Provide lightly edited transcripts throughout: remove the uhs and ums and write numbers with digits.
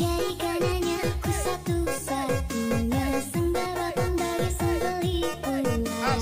Jadikan hanya aku satu-satunya sembara dari sembelihnya.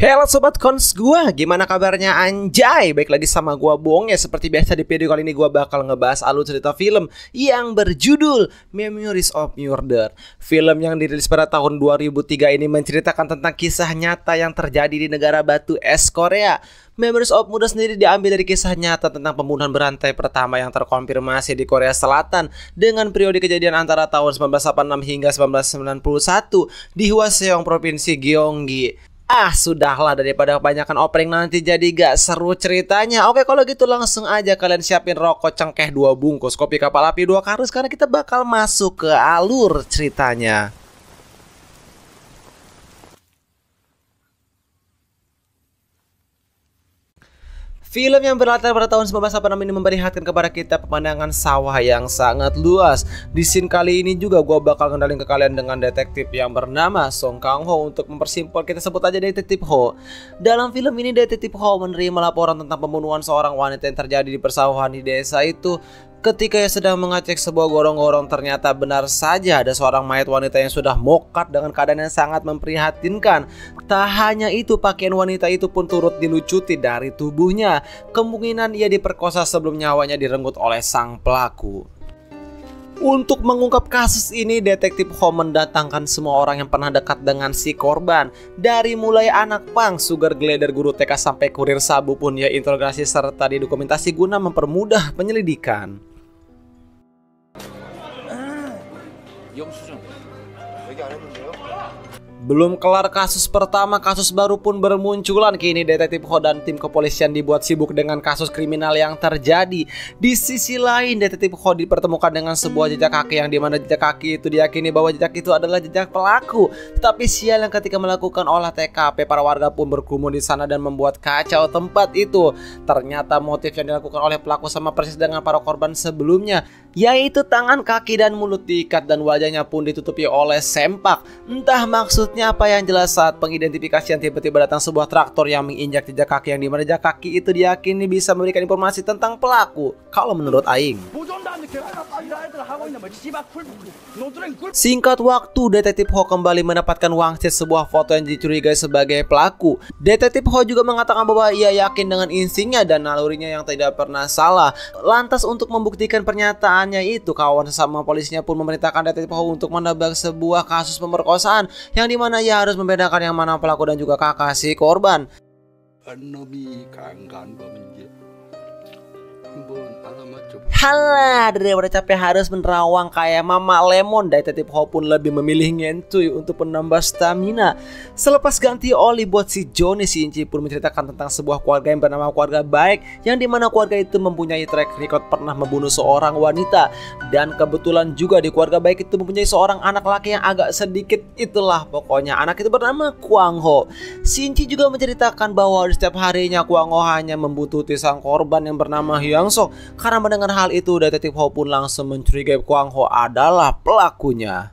Halo sobat kons gua, gimana kabarnya anjay? Baik lagi sama gua Bong ya. Seperti biasa di video kali ini gua bakal ngebahas alur cerita film yang berjudul Memories of Murder. Film yang dirilis pada tahun 2003 ini menceritakan tentang kisah nyata yang terjadi di negara batu es Korea. Memories of Murder sendiri diambil dari kisah nyata tentang pembunuhan berantai pertama yang terkonfirmasi di Korea Selatan dengan periode kejadian antara tahun 1986 hingga 1991 di Hwaseong, Provinsi Gyeonggi. Sudahlah, daripada kebanyakan opening nanti jadi gak seru ceritanya. Oke, kalau gitu langsung aja kalian siapin rokok cengkeh 2 bungkus, kopi kapal api 2 kardus, karena kita bakal masuk ke alur ceritanya. Film yang berlatar pada tahun 1986 ini memperlihatkan kepada kita pemandangan sawah yang sangat luas. Di scene kali ini juga gue bakal ngendalin ke kalian dengan detektif yang bernama Song Kang Ho. Untuk mempersimpel kita sebut aja detektif Ho. Dalam film ini detektif Ho menerima laporan tentang pembunuhan seorang wanita yang terjadi di persawahan di desa itu. Ketika ia sedang mengecek sebuah gorong-gorong, ternyata benar saja ada seorang mayat wanita yang sudah mokat dengan keadaan yang sangat memprihatinkan. Tak hanya itu, pakaian wanita itu pun turut dilucuti dari tubuhnya. Kemungkinan ia diperkosa sebelum nyawanya direnggut oleh sang pelaku. Untuk mengungkap kasus ini, detektif Ho mendatangkan semua orang yang pernah dekat dengan si korban. Dari mulai anak pang, sugar glider, guru TK sampai kurir sabu pun ia interogasi serta didokumentasi guna mempermudah penyelidikan. Belum kelar kasus pertama, kasus baru pun bermunculan. Kini detektif Ho dan tim kepolisian dibuat sibuk dengan kasus kriminal yang terjadi. Di sisi lain, detektif Ho dipertemukan dengan sebuah jejak kaki yang dimana jejak kaki itu diyakini bahwa jejak itu adalah jejak pelaku. Tetapi sial yang ketika melakukan olah TKP, para warga pun berkerumun di sana dan membuat kacau tempat itu. Ternyata motif yang dilakukan oleh pelaku sama persis dengan para korban sebelumnya, yaitu tangan, kaki, dan mulut diikat dan wajahnya pun ditutupi oleh sempak. Entah maksudnya apa, yang jelas saat pengidentifikasian tiba-tiba datang sebuah traktor yang menginjak jejak kaki yang dimana jejak kaki itu diyakini bisa memberikan informasi tentang pelaku. Kalau menurut Aing. Singkat waktu, detektif Ho kembali mendapatkan wangsit sebuah foto yang dicurigai sebagai pelaku. Detektif Ho juga mengatakan bahwa ia yakin dengan instingnya dan nalurinya yang tidak pernah salah. Lantas untuk membuktikan pernyataannya itu, kawan sesama polisinya pun memerintahkan detektif Ho untuk menebak sebuah kasus pemerkosaan yang dimana ia harus membedakan yang mana pelaku dan juga kakak si korban. Halah, daripada capek harus menerawang kayak Mama Lemon, detektif Ho pun lebih memilih ngentuy untuk menambah stamina. Selepas ganti oli buat si Johnny, si Inci pun menceritakan tentang sebuah keluarga yang bernama keluarga baik, yang dimana keluarga itu mempunyai track record pernah membunuh seorang wanita. Dan kebetulan juga di keluarga baik itu mempunyai seorang anak laki yang agak sedikit, itulah pokoknya anak itu bernama Kwang Ho. Si Inci juga menceritakan bahwa di setiap harinya Kwang Ho hanya membuntuti sang korban yang bernama Hyang Sok. Karena mendengar hal itu, detektif Ho pun langsung mencurigai Kwang Ho adalah pelakunya.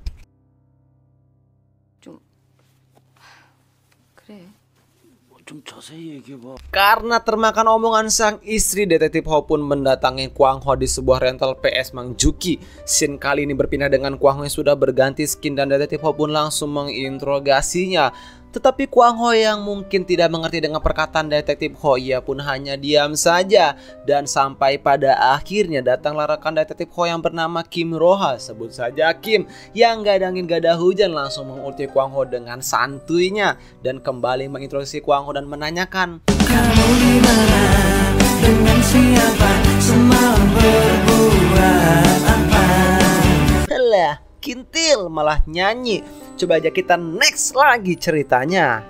Karena termakan omongan sang istri, detektif Ho pun mendatangi Kwang Ho di sebuah rental PS Mangjuki. Scene kali ini berpindah dengan Kwang Ho yang sudah berganti skin dan detektif Ho pun langsung menginterogasinya. Tetapi Kwang Ho yang mungkin tidak mengerti dengan perkataan detektif Ho, ia pun hanya diam saja. Dan sampai pada akhirnya datanglah rekan detektif Ho yang bernama Kim Roha, sebut saja Kim, yang gak ada angin gak ada hujan langsung mengulti Kwang Ho dengan santuinya dan kembali mengintroduksi Kwang Ho dan menanyakan, "Kamu dimana? Dengan siapa? Semalam berbuat apa?" Alah, kintil malah nyanyi. Coba aja kita next lagi ceritanya.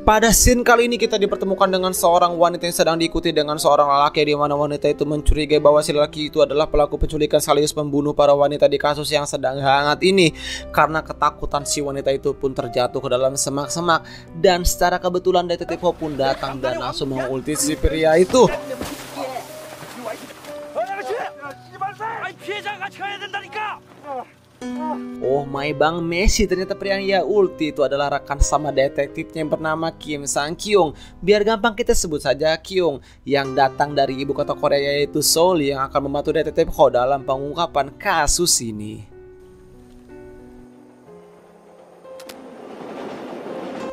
Pada scene kali ini kita dipertemukan dengan seorang wanita yang sedang diikuti dengan seorang lelaki, di mana wanita itu mencurigai bahwa si lelaki itu adalah pelaku penculikan sekaligus pembunuh para wanita di kasus yang sedang hangat ini. Karena ketakutan, si wanita itu pun terjatuh ke dalam semak-semak, dan secara kebetulan detektif Ho pun datang dan langsung mengulti si pria itu. Oh my Bang Messi, ternyata pria ulti itu adalah rekan sama detektifnya yang bernama Kim Sang Kyung. Biar gampang kita sebut saja Kyung, yang datang dari ibu kota Korea yaitu Seoul, yang akan membantu detektif Ho dalam pengungkapan kasus ini.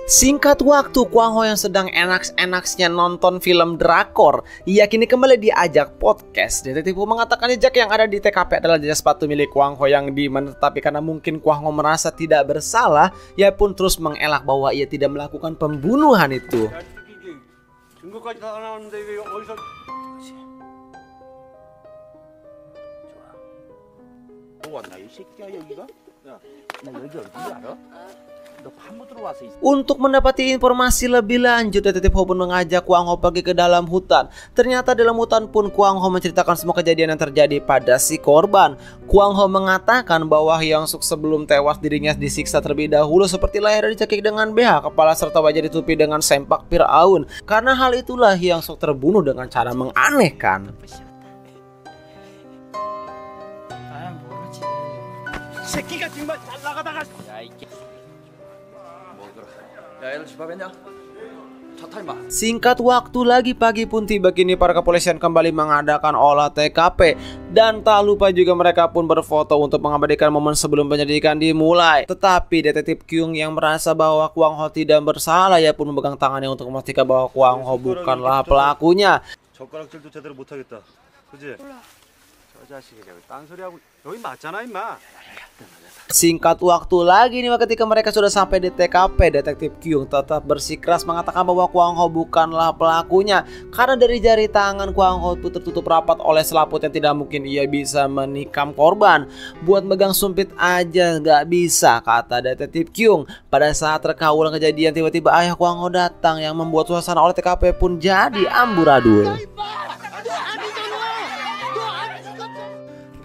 Singkat waktu, Kwang Ho yang sedang enak-enaknya nonton film drakor, ia kini kembali diajak podcast. Detektif Ho mengatakan jejak yang ada di TKP adalah jejak sepatu milik Kwang Ho yang dimana, tapi karena mungkin Kwang Ho merasa tidak bersalah, ia pun terus mengelak bahwa ia tidak melakukan pembunuhan itu. 증거까지 다 나왔는데 이게 어디서? 또 왔나 이 새끼야 여기가? 야, 나 여기 어디 알아? 너 파묻으러 왔어. Untuk mendapati informasi lebih lanjut, detektif Ho pun mengajak Kwang Ho pergi ke dalam hutan. Ternyata dalam hutan pun Kwang Ho menceritakan semua kejadian yang terjadi pada si korban. Kwang Ho mengatakan bahwa Hyung Suk sebelum tewas dirinya disiksa terlebih dahulu seperti leher dicekik dengan BH, kepala serta wajah ditutupi dengan sempak Firaun. Karena hal itulah Hyung Suk terbunuh dengan cara menganehkan. 새끼가 정말 잘 나가다가. 야 이게. 뭐 그래. 야 얘들 집합했냐? 차 타임봐. Singkat waktu lagi pagi pun tiba, kini para kepolisian kembali mengadakan olah TKP. Dan tak lupa juga mereka pun berfoto untuk mengabadikan momen sebelum penyelidikan dimulai. Tetapi detektif Kyung yang merasa bahwa Kwang Ho tidak bersalah, ia pun memegang tangannya untuk memastikan bahwa Kwang Ho bukanlah pelakunya. 젓가락질도 제대로 못하겠다. 그지? 저 자식이 저기 딴소리하고 여기 맞잖아 임마. Singkat waktu lagi nih ketika mereka sudah sampai di TKP, detektif Kyung tetap bersikeras mengatakan bahwa Kwang Ho bukanlah pelakunya karena dari jari tangan Kwang Ho itu tertutup rapat oleh selaput yang tidak mungkin ia bisa menikam korban. Buat megang sumpit aja nggak bisa, kata detektif Kyung. Pada saat reka ulang kejadian, tiba-tiba ayah Kwang Ho datang yang membuat suasana oleh TKP pun jadi amburadul.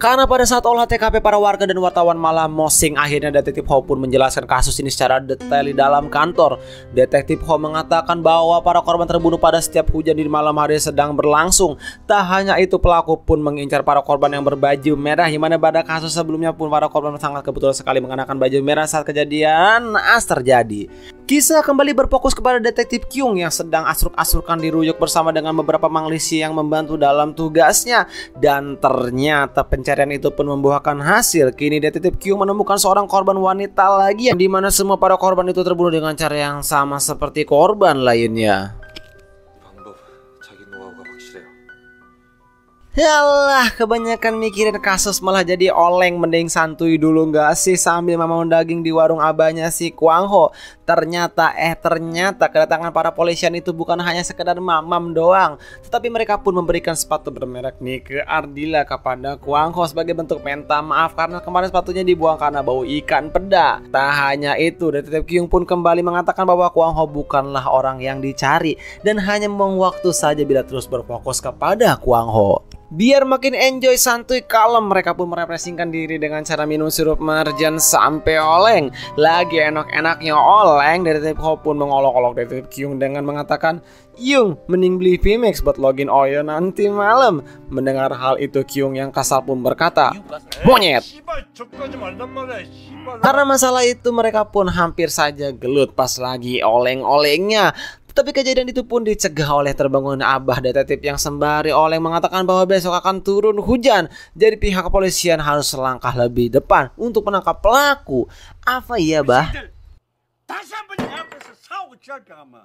Karena pada saat olah TKP para warga dan wartawan malah mosing, akhirnya detektif Ho pun menjelaskan kasus ini secara detail di dalam kantor. Detektif Ho mengatakan bahwa para korban terbunuh pada setiap hujan di malam hari sedang berlangsung. Tak hanya itu, pelaku pun mengincar para korban yang berbaju merah, di mana pada kasus sebelumnya pun para korban sangat kebetulan sekali mengenakan baju merah saat kejadian naas terjadi. Kisah kembali berfokus kepada detektif Kyung yang sedang asruk-asrukan diruyuk bersama dengan beberapa manglisi yang membantu dalam tugasnya. Dan ternyata pencarian itu pun membuahkan hasil. Kini detektif Kyung menemukan seorang korban wanita lagi, yang dimana semua para korban itu terbunuh dengan cara yang sama seperti korban lainnya. 방법 자기 노하우가 확실해요. Yalah, kebanyakan mikirin kasus malah jadi oleng. Mending santuy dulu nggak sih sambil mamam daging di warung abahnya si Kwang Ho. Ternyata kedatangan para polisian itu bukan hanya sekedar mamam doang, tetapi mereka pun memberikan sepatu bermerek Nike Ardila kepada Kwang Ho sebagai bentuk minta maaf karena kemarin sepatunya dibuang karena bau ikan peda. Tak hanya itu, detektif Kyung pun kembali mengatakan bahwa Kwang Ho bukanlah orang yang dicari dan hanya membuang waktu saja bila terus berfokus kepada Kwang Ho. Biar makin enjoy santuy kalem, mereka pun merefreshingkan diri dengan cara minum sirup marjan sampai oleng. Lagi enak-enaknya oleng, detektif Ho pun mengolok-olok detektif Kyung dengan mengatakan, "Yung, mending beli VMAX buat login Oyo nanti malam." Mendengar hal itu, Kyung yang kasar pun berkata, "Monyet." Karena masalah itu mereka pun hampir saja gelut pas lagi oleng-olengnya. Tapi kejadian itu pun dicegah oleh terbangun abah detektif yang sembari oleng mengatakan bahwa besok akan turun hujan. Jadi pihak kepolisian harus selangkah lebih depan untuk menangkap pelaku. Apa iya, bah?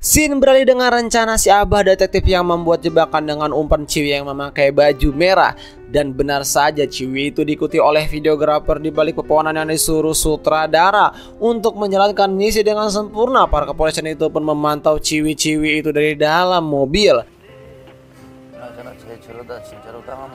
Scene beralih dengan rencana si abah detektif yang membuat jebakan dengan umpan Ciwi yang memakai baju merah. Dan benar saja, Ciwi itu diikuti oleh videografer di balik pepohonan yang disuruh sutradara untuk menjalankan misi dengan sempurna. Para kepolisian itu pun memantau Ciwi-Ciwi itu dari dalam mobil.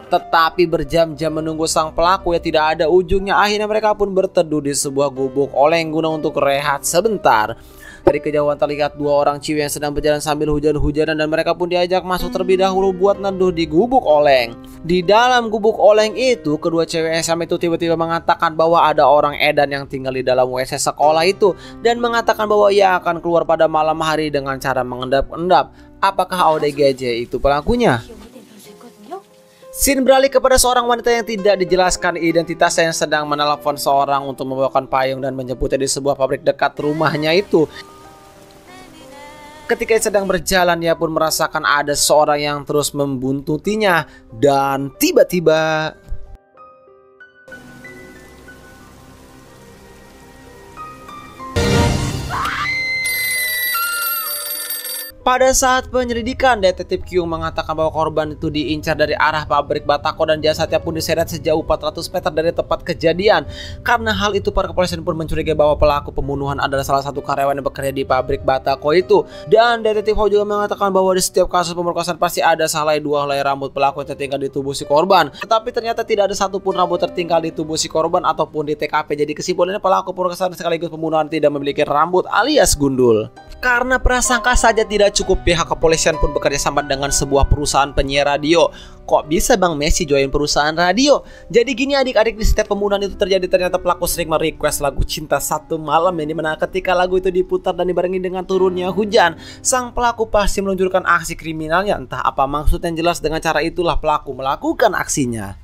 Tetapi berjam-jam menunggu sang pelaku yang tidak ada ujungnya, akhirnya mereka pun berteduh di sebuah gubuk oleng guna untuk rehat sebentar. Dari kejauhan terlihat dua orang Ciwi yang sedang berjalan sambil hujan-hujanan dan mereka pun diajak masuk terlebih dahulu buat neduh di gubuk oleng. Di dalam gubuk oleng itu, kedua cewek SM itu tiba-tiba mengatakan bahwa ada orang edan yang tinggal di dalam WC sekolah itu dan mengatakan bahwa ia akan keluar pada malam hari dengan cara mengendap-endap. Apakah ODGJ itu pelakunya? Scene beralih kepada seorang wanita yang tidak dijelaskan identitasnya yang sedang menelepon seorang untuk membawakan payung dan menjemputnya di sebuah pabrik dekat rumahnya itu. Ketika ia sedang berjalan, ia pun merasakan ada seorang yang terus membuntutinya dan tiba-tiba pada saat penyelidikan, detektif Kyung mengatakan bahwa korban itu diincar dari arah pabrik batako dan jasadnya pun diseret sejauh 400 meter dari tempat kejadian. Karena hal itu, para kepolisian pun mencurigai bahwa pelaku pembunuhan adalah salah satu karyawan yang bekerja di pabrik batako itu. Dan detektif Ho juga mengatakan bahwa di setiap kasus pemerkosaan pasti ada sehelai dua helai rambut pelaku yang tertinggal di tubuh si korban. Tetapi ternyata tidak ada satupun rambut tertinggal di tubuh si korban ataupun di TKP. Jadi kesimpulannya pelaku pemerkosaan sekaligus pembunuhan tidak memiliki rambut alias gundul. Karena prasangka saja tidak cukup, pihak kepolisian pun bekerja sama dengan sebuah perusahaan penyiar radio. Kok bisa Bang Messi join perusahaan radio? Jadi gini adik-adik, di setiap pembunuhan itu terjadi ternyata pelaku sering merequest lagu Cinta Satu Malam, yang dimana ketika lagu itu diputar dan dibarengi dengan turunnya hujan, sang pelaku pasti meluncurkan aksi kriminalnya. Entah apa maksud yang jelas, dengan cara itulah pelaku melakukan aksinya.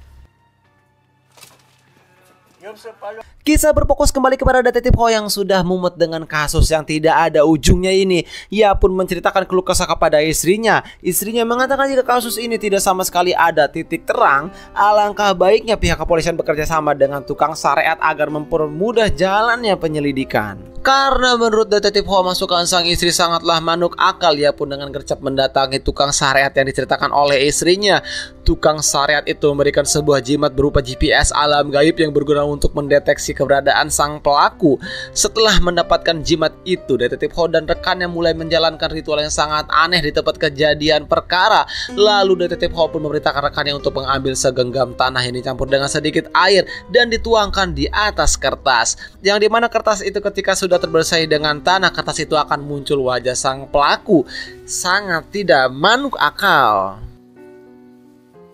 Kisah berfokus kembali kepada detektif Ho yang sudah mumet dengan kasus yang tidak ada ujungnya ini. Ia pun menceritakan keluh kesah kepada istrinya. Istrinya mengatakan jika kasus ini tidak sama sekali ada titik terang, alangkah baiknya pihak kepolisian bekerja sama dengan tukang syariat agar mempermudah jalannya penyelidikan. Karena menurut detektif Ho, masukan sang istri sangatlah manuk akal. Ia pun dengan gercep mendatangi tukang syariat yang diceritakan oleh istrinya. Tukang syariat itu memberikan sebuah jimat berupa GPS alam gaib yang berguna untuk mendeteksi keberadaan sang pelaku. Setelah mendapatkan jimat itu, detektif Ho dan rekannya mulai menjalankan ritual yang sangat aneh di tempat kejadian perkara. Lalu detektif Ho pun memerintahkan rekannya untuk mengambil segenggam tanah yang dicampur dengan sedikit air dan dituangkan di atas kertas. Yang dimana kertas itu ketika sudah terbersihi dengan tanah, kertas itu akan muncul wajah sang pelaku. Sangat tidak manuk akal.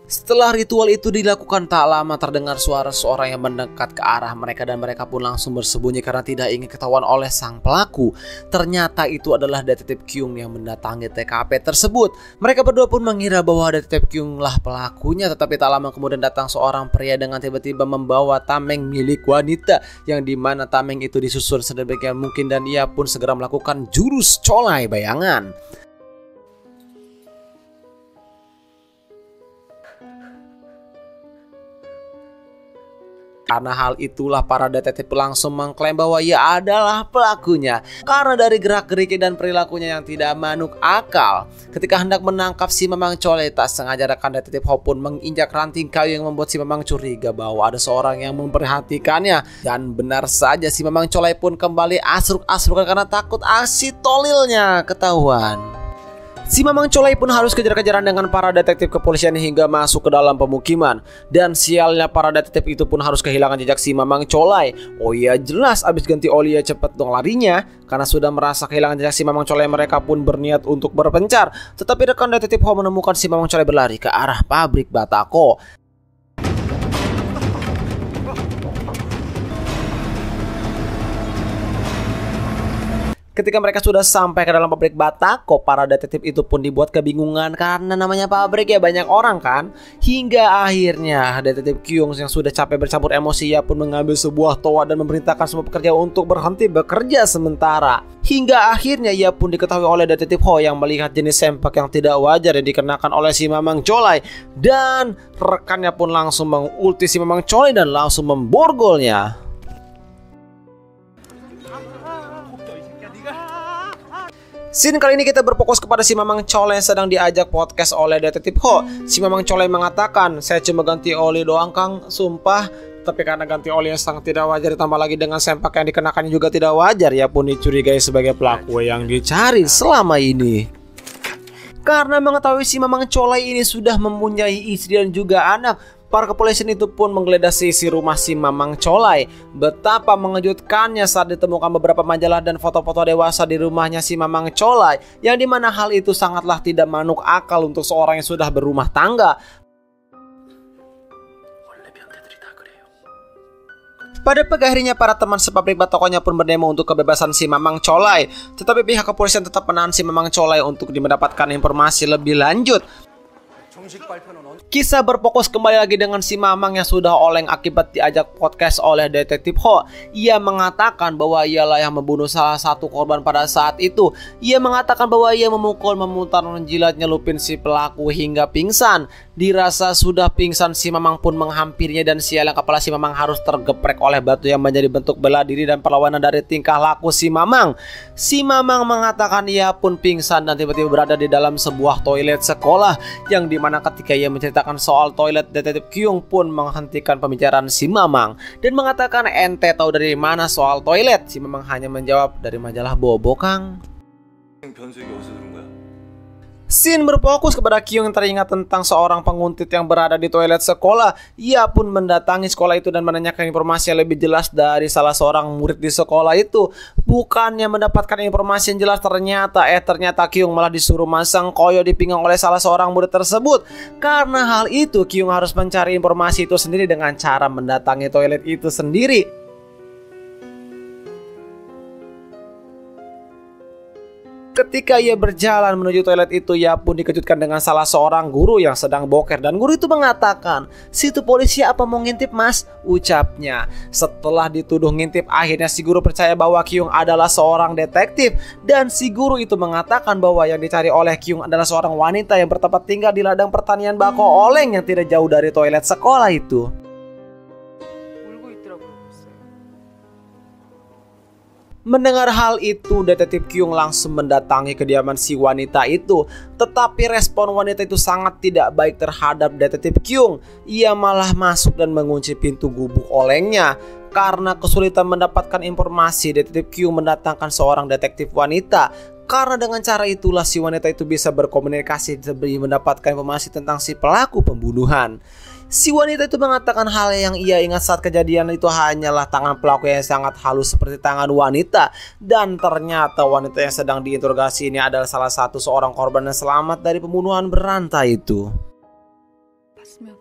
Setelah ritual itu dilakukan, tak lama terdengar suara seorang yang mendekat ke arah mereka dan mereka pun langsung bersembunyi karena tidak ingin ketahuan oleh sang pelaku. Ternyata itu adalah detektif Kyung yang mendatangi TKP tersebut. Mereka berdua pun mengira bahwa detektif Kyung lah pelakunya, tetapi tak lama kemudian datang seorang pria dengan tiba-tiba membawa tameng milik wanita, yang dimana tameng itu disusun sedemikian mungkin dan ia pun segera melakukan jurus colai bayangan. Karena hal itulah para detektif langsung mengklaim bahwa ia adalah pelakunya. Karena dari gerak-geriknya dan perilakunya yang tidak manuk akal. Ketika hendak menangkap si Mamang Colai, tak sengaja rekan detektif Ho pun menginjak ranting kayu yang membuat si Mamang curiga bahwa ada seorang yang memperhatikannya. Dan benar saja si Mamang Colai pun kembali asruk-asrukan karena takut aksi tolilnya ketahuan. Si Mamang Colai pun harus kejar-kejaran dengan para detektif kepolisian hingga masuk ke dalam pemukiman. Dan sialnya para detektif itu pun harus kehilangan jejak si Mamang Colai. Oh iya, jelas abis ganti oli ya cepet dong larinya. Karena sudah merasa kehilangan jejak si Mamang Colai, mereka pun berniat untuk berpencar. Tetapi rekan detektif Ho menemukan si Mamang Colai berlari ke arah pabrik batako. Ketika mereka sudah sampai ke dalam pabrik batako, para detektif itu pun dibuat kebingungan karena namanya pabrik ya banyak orang kan. Hingga akhirnya detektif Kyung yang sudah capek bercampur emosi, ia pun mengambil sebuah toa dan memerintahkan semua pekerja untuk berhenti bekerja sementara. Hingga akhirnya ia pun diketahui oleh detektif Ho yang melihat jenis sempak yang tidak wajar yang dikenakan oleh si Mamang Colai. Dan rekannya pun langsung mengulti si Mamang Colai dan langsung memborgolnya. Scene kali ini kita berfokus kepada si Mamang Colai yang sedang diajak podcast oleh detektif Ho. Si Mamang Colai mengatakan, saya cuma ganti oli doang Kang, sumpah. Tapi karena ganti oli yang sangat tidak wajar ditambah lagi dengan sempak yang dikenakannya juga tidak wajar, ia pun dicurigai sebagai pelaku yang dicari selama ini. Karena mengetahui si Mamang Colai ini sudah mempunyai istri dan juga anak, para kepolisian itu pun menggeledah sisi rumah si Mamang Colai. Betapa mengejutkannya saat ditemukan beberapa majalah dan foto-foto dewasa di rumahnya si Mamang Colai, yang dimana hal itu sangatlah tidak manuk akal untuk seorang yang sudah berumah tangga. Pada pagi harinya, para teman sepabrik batakonya pun berdemo untuk kebebasan si Mamang Colai. Tetapi pihak kepolisian tetap menahan si Mamang Colai untuk mendapatkan informasi lebih lanjut. 정식 발표는 Kisah berfokus kembali lagi dengan si Mamang yang sudah oleng akibat diajak podcast oleh Detektif Ho. Ia mengatakan bahwa ialah yang membunuh salah satu korban pada saat itu. Ia mengatakan bahwa ia memukul, memutar, menjilat, nyelupin si pelaku hingga pingsan. Dirasa sudah pingsan, si Mamang pun menghampirinya dan sial yang kepala si Mamang harus tergeprek oleh batu yang menjadi bentuk bela diri dan perlawanan dari tingkah laku si Mamang. Si Mamang mengatakan ia pun pingsan dan tiba-tiba berada di dalam sebuah toilet sekolah, yang dimana ketika ia menceritakan soal toilet, Detektif Kyung pun menghentikan pembicaraan si Mamang dan mengatakan, ente tahu dari mana soal toilet? Si Mamang hanya menjawab, dari majalah Bobo, Kang. 변수에게 어디서 들은 거야? Scene berfokus kepada Kyung yang teringat tentang seorang penguntit yang berada di toilet sekolah. Ia pun mendatangi sekolah itu dan menanyakan informasi yang lebih jelas dari salah seorang murid di sekolah itu. Bukannya mendapatkan informasi yang jelas, ternyata Kyung malah disuruh masang koyo di pinggang oleh salah seorang murid tersebut. Karena hal itu, Kyung harus mencari informasi itu sendiri dengan cara mendatangi toilet itu sendiri. Ketika ia berjalan menuju toilet itu, ia pun dikejutkan dengan salah seorang guru yang sedang boker. Dan guru itu mengatakan, situ polisi apa mau ngintip mas? Ucapnya. Setelah dituduh ngintip, akhirnya si guru percaya bahwa Kyung adalah seorang detektif. Dan si guru itu mengatakan bahwa yang dicari oleh Kyung adalah seorang wanita yang bertempat tinggal di ladang pertanian Bako Oleng yang tidak jauh dari toilet sekolah itu. Mendengar hal itu, Detektif Kyung langsung mendatangi kediaman si wanita itu. Tetapi respon wanita itu sangat tidak baik terhadap Detektif Kyung. Ia malah masuk dan mengunci pintu gubuk olengnya. Karena kesulitan mendapatkan informasi, Detektif Kyung mendatangkan seorang detektif wanita. Karena dengan cara itulah si wanita itu bisa berkomunikasi demi mendapatkan informasi tentang si pelaku pembunuhan. Si wanita itu mengatakan hal yang ia ingat saat kejadian itu hanyalah tangan pelaku yang sangat halus seperti tangan wanita. Dan ternyata wanita yang sedang diinterogasi ini adalah salah satu seorang korban yang selamat dari pembunuhan berantai itu. 봤으면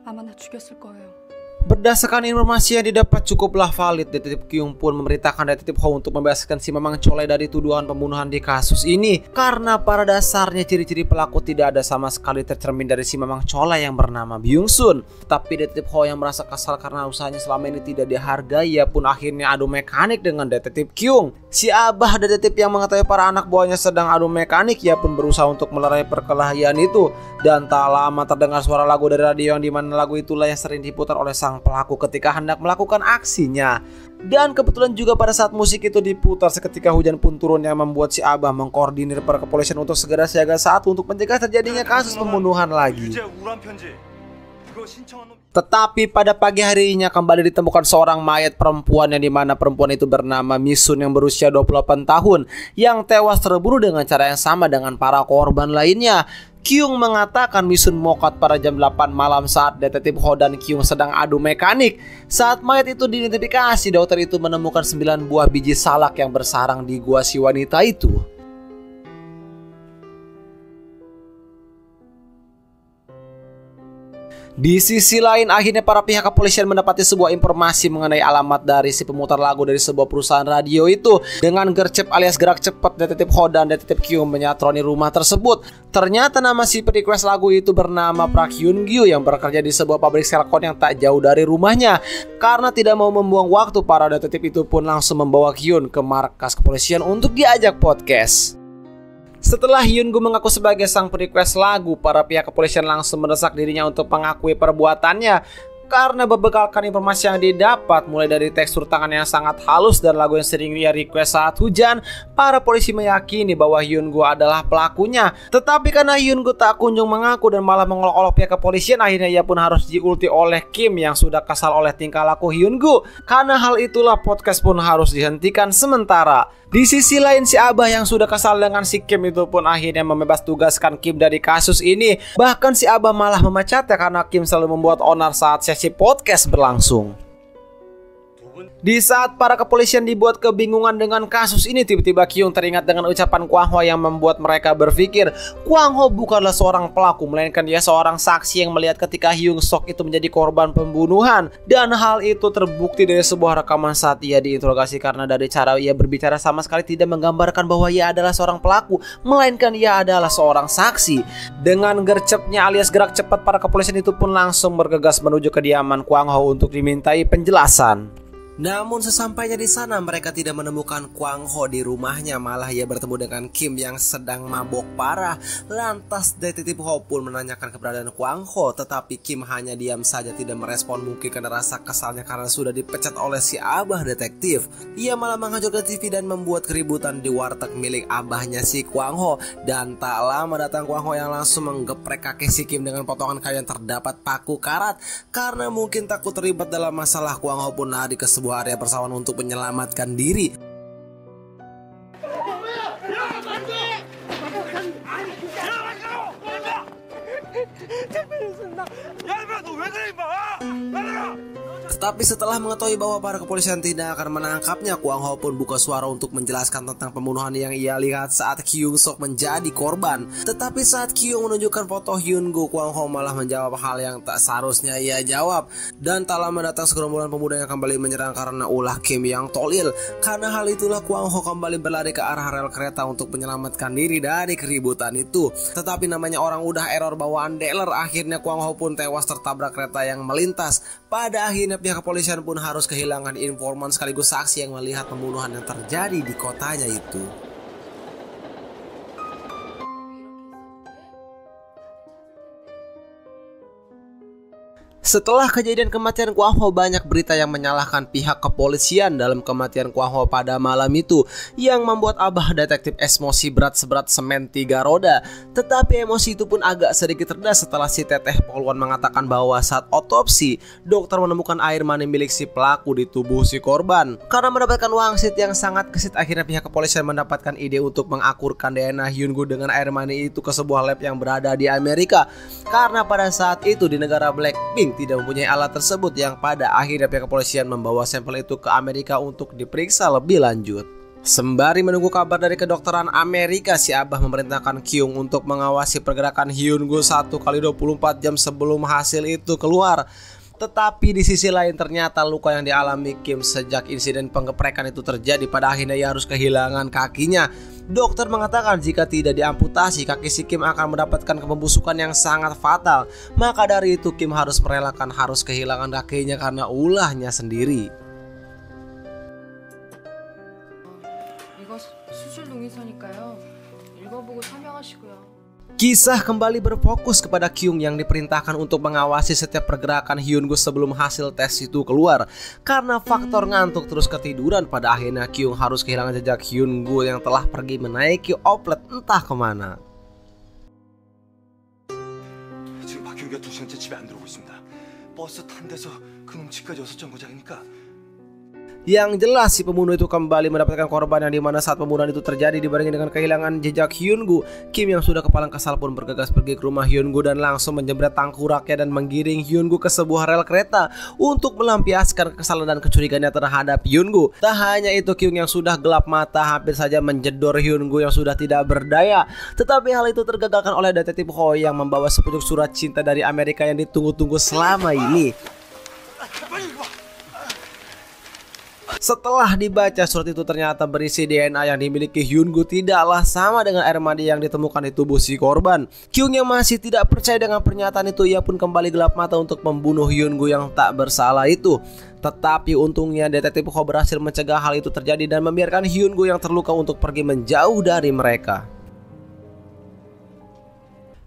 아마 나 죽였을 거예요. Berdasarkan informasi yang didapat cukuplah valid, Detektif Kyung pun memerintahkan Detektif Ho untuk membebaskan si Mamang Chole dari tuduhan pembunuhan di kasus ini. Karena pada dasarnya ciri-ciri pelaku tidak ada sama sekali tercermin dari si Mamang Chole yang bernama Byung Sun. Tapi Detektif Ho yang merasa kesal karena usahanya selama ini tidak dihargai, ia pun akhirnya adu mekanik dengan Detektif Kyung. Si abah detektif yang mengetahui para anak buahnya sedang adu mekanik, ia pun berusaha untuk melerai perkelahian itu. Dan tak lama terdengar suara lagu dari radio yang dimana lagu itulah yang sering diputar oleh sang pelaku ketika hendak melakukan aksinya. Dan kebetulan juga pada saat musik itu diputar, seketika hujan pun turun yang membuat si abah mengkoordinir para kepolisian untuk segera siaga satu untuk mencegah terjadinya kasus pembunuhan lagi. Tetapi pada pagi harinya kembali ditemukan seorang mayat perempuan yang dimana perempuan itu bernama Misun yang berusia 28 tahun yang tewas terbunuh dengan cara yang sama dengan para korban lainnya. Kyung mengatakan Misun mokat pada jam 8 malam saat Detektif Ho dan Kyung sedang adu mekanik. Saat mayat itu diidentifikasi, dokter itu menemukan 9 buah biji salak yang bersarang di gua si wanita itu. Di sisi lain, akhirnya para pihak kepolisian mendapati sebuah informasi mengenai alamat dari si pemutar lagu dari sebuah perusahaan radio itu. Dengan gercep alias gerak cepat, Detektif Ho dan Detektif Kyung menyatroni rumah tersebut. Ternyata nama si request lagu itu bernama Park Hyun Gyu yang bekerja di sebuah pabrik selkon yang tak jauh dari rumahnya. Karena tidak mau membuang waktu, para detektif itu pun langsung membawa Hyun ke markas kepolisian untuk diajak podcast. Setelah Hyun-gu mengaku sebagai sang request lagu, para pihak kepolisian langsung mendesak dirinya untuk mengakui perbuatannya. Karena berbekalkan informasi yang didapat, mulai dari tekstur tangan yang sangat halus dan lagu yang sering ia request saat hujan, para polisi meyakini bahwa Hyun-gu adalah pelakunya. Tetapi karena Hyun-gu tak kunjung mengaku dan malah mengolok-olok pihak kepolisian, akhirnya ia pun harus diulti oleh Kim yang sudah kesal oleh tingkah laku Hyun-gu. Karena hal itulah podcast pun harus dihentikan sementara. Di sisi lain, si abah yang sudah kesal dengan si Kim itu pun akhirnya membebas tugaskan Kim dari kasus ini. Bahkan si abah malah memecatnya karena Kim selalu membuat onar saat sesi podcast berlangsung. Di saat para kepolisian dibuat kebingungan dengan kasus ini, tiba-tiba Kyung teringat dengan ucapan Kwang Ho yang membuat mereka berpikir Kwang Ho bukanlah seorang pelaku, melainkan dia seorang saksi yang melihat ketika Hyun Sok itu menjadi korban pembunuhan. Dan hal itu terbukti dari sebuah rekaman saat ia diinterogasi, karena dari cara ia berbicara sama sekali tidak menggambarkan bahwa ia adalah seorang pelaku, melainkan ia adalah seorang saksi. Dengan gercepnya alias gerak cepat, para kepolisian itu pun langsung bergegas menuju kediaman Kwang Ho untuk dimintai penjelasan. Namun sesampainya di sana mereka tidak menemukan Kwang Ho di rumahnya, malah ia bertemu dengan Kim yang sedang mabok parah. Lantas detektif Ho pun menanyakan keberadaan Kwang Ho, tetapi Kim hanya diam saja tidak merespon, mungkin karena rasa kesalnya karena sudah dipecat oleh si abah detektif. Ia malah menghancurkan TV dan membuat keributan di warteg milik abahnya si Kwang Ho. Dan tak lama datang Kwang Ho yang langsung menggeprek kaki si Kim dengan potongan kayu yang terdapat paku karat. Karena mungkin takut terlibat dalam masalah, Kwang Ho pun lari ke sebuah area persawahan untuk menyelamatkan diri. Tetapi setelah mengetahui bahwa para kepolisian tidak akan menangkapnya, Kwang Ho pun buka suara untuk menjelaskan tentang pembunuhan yang ia lihat saat Kyung Sok menjadi korban. Tetapi saat Kyung menunjukkan foto Hyun Go, Kwang Ho malah menjawab hal yang tak seharusnya ia jawab. Dan tak lama datang segerombolan pemuda yang kembali menyerang karena ulah Kim yang tolil. Karena hal itulah Kwang Ho kembali berlari ke arah rel kereta untuk menyelamatkan diri dari keributan itu. Tetapi namanya orang udah error bawaan dealer, akhirnya Kwang Ho pun tewas tertabrak kereta yang melintas. Pada akhirnya pihak kepolisian pun harus kehilangan informan sekaligus saksi yang melihat pembunuhan yang terjadi di kotanya itu. Setelah kejadian kematian Kwang Ho, banyak berita yang menyalahkan pihak kepolisian dalam kematian Kwang Ho pada malam itu, yang membuat abah detektif emosi berat seberat semen 3 roda. Tetapi emosi itu pun agak sedikit reda setelah si teteh Polwan mengatakan bahwa saat otopsi, dokter menemukan air mani milik si pelaku di tubuh si korban. Karena mendapatkan wangsit yang sangat gesit, akhirnya pihak kepolisian mendapatkan ide untuk mengakurkan DNA Hyun Go dengan air mani itu ke sebuah lab yang berada di Amerika. Karena pada saat itu di negara Blackpink tidak mempunyai alat tersebut, yang pada akhirnya pihak kepolisian membawa sampel itu ke Amerika untuk diperiksa lebih lanjut. Sembari menunggu kabar dari kedokteran Amerika, si abah memerintahkan Kyung untuk mengawasi pergerakan Hyun Go 1x24 jam sebelum hasil itu keluar. Tetapi di sisi lain ternyata luka yang dialami Kim sejak insiden penggeprekan itu terjadi, pada akhirnya ia harus kehilangan kakinya. Dokter mengatakan jika tidak diamputasi, kaki si Kim akan mendapatkan pembusukan yang sangat fatal. Maka dari itu Kim harus merelakan harus kehilangan kakinya karena ulahnya sendiri. 이거 수술 동의서니까요. 읽어보고 서명하시고요. Kisah kembali berfokus kepada Kyung yang diperintahkan untuk mengawasi setiap pergerakan Hyun Go sebelum hasil tes itu keluar. Karena faktor ngantuk terus ketiduran, pada akhirnya Kyung harus kehilangan jejak Hyun Go yang telah pergi menaiki oplet entah kemana. 지금 박윤기가 2시간째 집에 안 들어오고 있습니다. 버스 탄 데서 그놈 집까지 6정거장이니까. Yang jelas si pembunuh itu kembali mendapatkan korban, yang dimana saat pembunuhan itu terjadi dibarengi dengan kehilangan jejak Hyun Go, Kim yang sudah kepalang kesal pun bergegas pergi ke rumah Hyun Go dan langsung menjebret tangkuraknya dan menggiring Hyun Go ke sebuah rel kereta untuk melampiaskan kekesalan dan kecurigaannya terhadap Hyun Go. Tak hanya itu, Kyung yang sudah gelap mata hampir saja menjedor Hyun Go yang sudah tidak berdaya. Tetapi hal itu tergagalkan oleh detektif Ho yang membawa sepucuk surat cinta dari Amerika yang ditunggu-tunggu selama ini. Setelah dibaca, surat itu ternyata berisi DNA yang dimiliki Hyun Go tidaklah sama dengan air mani yang ditemukan di tubuh si korban. Kyung yang masih tidak percaya dengan pernyataan itu, ia pun kembali gelap mata untuk membunuh Hyun Go yang tak bersalah itu. Tetapi untungnya detektif Ho berhasil mencegah hal itu terjadi dan membiarkan Hyun Go yang terluka untuk pergi menjauh dari mereka.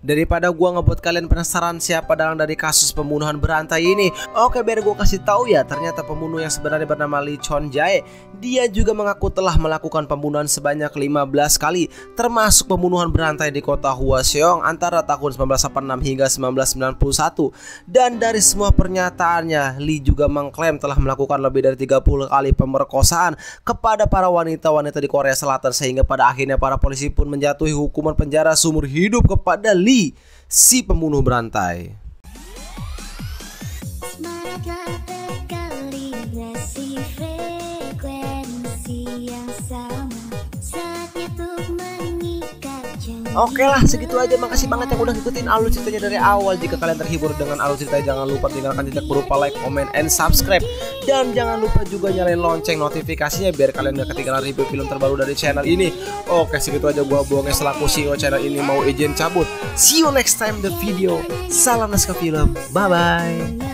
Daripada gua ngebuat kalian penasaran siapa dalang dari kasus pembunuhan berantai ini, oke, biar gua kasih tahu ya, ternyata pembunuh yang sebenarnya bernama Lee Chon Jae. Dia juga mengaku telah melakukan pembunuhan sebanyak 15 kali, termasuk pembunuhan berantai di kota Hwaseong antara tahun 1986 hingga 1991. Dan dari semua pernyataannya, Lee juga mengklaim telah melakukan lebih dari 30 kali pemerkosaan kepada para wanita-wanita di Korea Selatan, sehingga pada akhirnya para polisi pun menjatuhi hukuman penjara seumur hidup kepada Lee, si pembunuh berantai. Semangat kali ngasih Oke lah, segitu aja. Makasih banget yang udah ngikutin alur ceritanya dari awal. Jika kalian terhibur dengan alur cerita, jangan lupa tinggalkan jejak berupa like, comment, and subscribe. Dan jangan lupa juga nyalain lonceng notifikasinya biar kalian gak ketinggalan review film terbaru dari channel ini. Oke, segitu aja. Gua Boongnya selaku CEO channel ini mau izin cabut. See you next time the video. Salam naskah film. Bye bye.